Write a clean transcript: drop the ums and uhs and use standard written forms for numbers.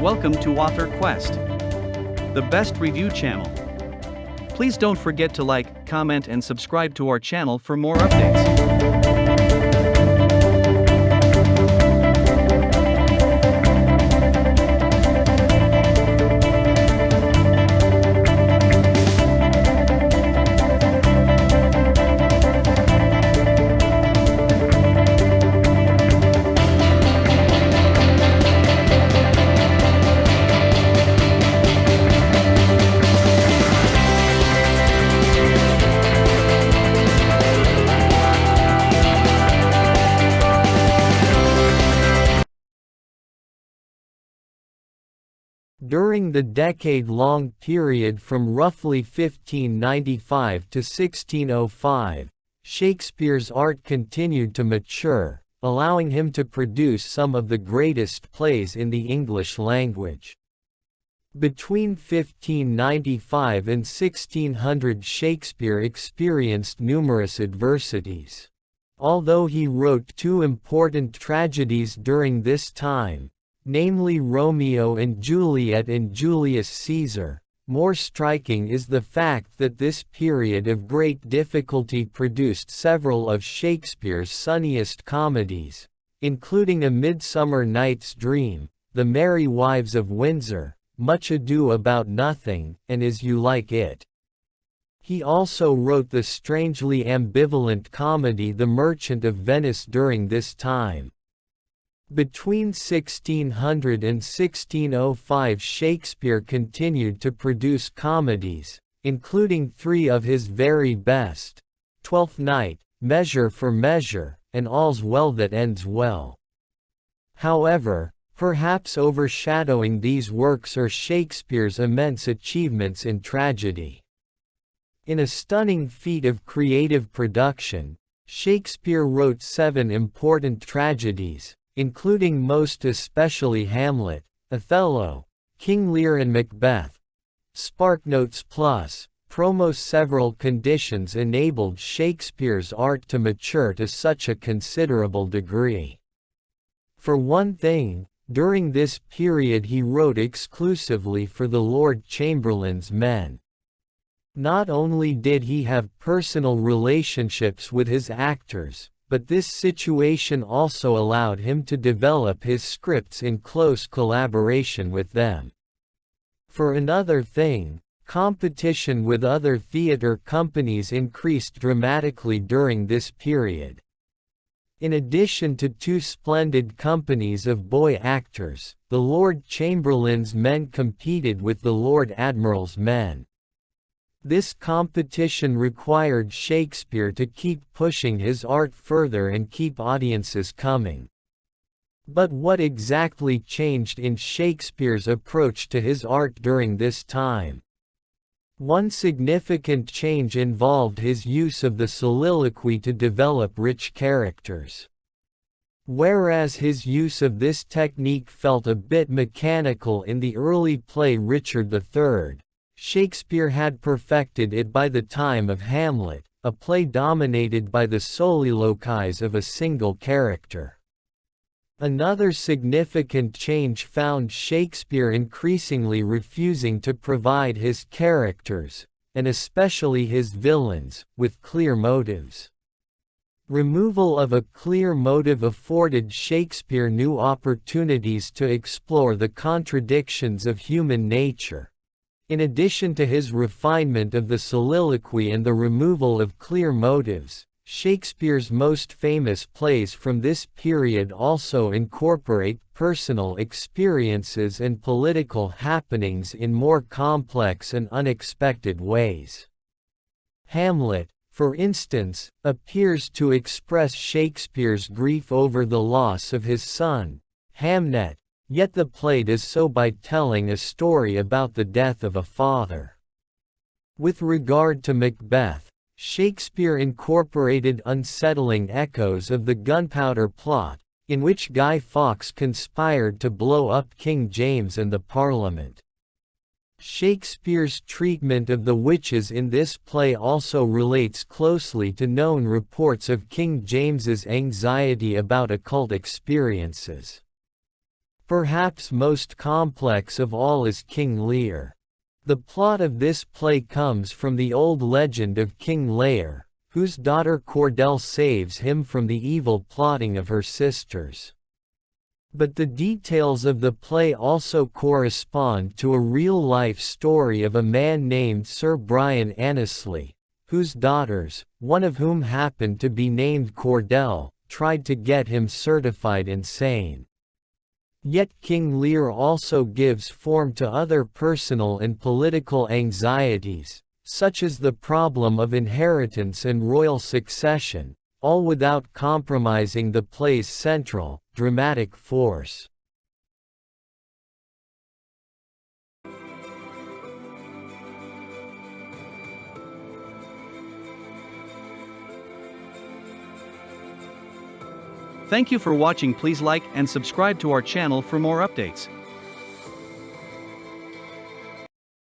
Welcome to Author Quest, the best review channel. Please don't forget to like, comment, and subscribe to our channel for more updates. During the decade-long period from roughly 1595 to 1605, Shakespeare's art continued to mature, allowing him to produce some of the greatest plays in the English language. Between 1595 and 1600, Shakespeare experienced numerous adversities. Although he wrote two important tragedies during this time, namely Romeo and Juliet and Julius Caesar, more striking is the fact that this period of great difficulty produced several of Shakespeare's sunniest comedies, including A Midsummer Night's Dream, The Merry Wives of Windsor, Much Ado About Nothing, and As You Like It. He also wrote the strangely ambivalent comedy The Merchant of Venice during this time. Between 1600 and 1605, Shakespeare continued to produce comedies, including three of his very best: Twelfth Night, Measure for Measure, and All's Well That Ends Well. However, perhaps overshadowing these works are Shakespeare's immense achievements in tragedy. In a stunning feat of creative production, Shakespeare wrote 7 important tragedies, including most especially Hamlet, Othello, King Lear and Macbeth. SparkNotes Plus, promo. Several conditions enabled Shakespeare's art to mature to such a considerable degree. For one thing, during this period he wrote exclusively for the Lord Chamberlain's men. Not only did he have personal relationships with his actors, but this situation also allowed him to develop his scripts in close collaboration with them. For another thing, competition with other theater companies increased dramatically during this period. In addition to 2 splendid companies of boy actors, the Lord Chamberlain's men competed with the Lord Admiral's men. This competition required Shakespeare to keep pushing his art further and keep audiences coming. But what exactly changed in Shakespeare's approach to his art during this time? One significant change involved his use of the soliloquy to develop rich characters. Whereas his use of this technique felt a bit mechanical in the early play Richard III, Shakespeare had perfected it by the time of Hamlet, a play dominated by the soliloquies of a single character. Another significant change found Shakespeare increasingly refusing to provide his characters, and especially his villains, with clear motives. Removal of a clear motive afforded Shakespeare new opportunities to explore the contradictions of human nature. In addition to his refinement of the soliloquy and the removal of clear motives, Shakespeare's most famous plays from this period also incorporate personal experiences and political happenings in more complex and unexpected ways. Hamlet, for instance, appears to express Shakespeare's grief over the loss of his son, Hamnet. Yet the play does so by telling a story about the death of a father. With regard to Macbeth, Shakespeare incorporated unsettling echoes of the Gunpowder Plot, in which Guy Fawkes conspired to blow up King James and the Parliament. Shakespeare's treatment of the witches in this play also relates closely to known reports of King James's anxiety about occult experiences. Perhaps most complex of all is King Lear. The plot of this play comes from the old legend of King Lear, whose daughter Cordell saves him from the evil plotting of her sisters. But the details of the play also correspond to a real-life story of a man named Sir Brian Annesley, whose daughters, one of whom happened to be named Cordell, tried to get him certified insane. Yet King Lear also gives form to other personal and political anxieties, such as the problem of inheritance and royal succession, all without compromising the play's central, dramatic force. Thank you for watching. Please like and subscribe to our channel for more updates.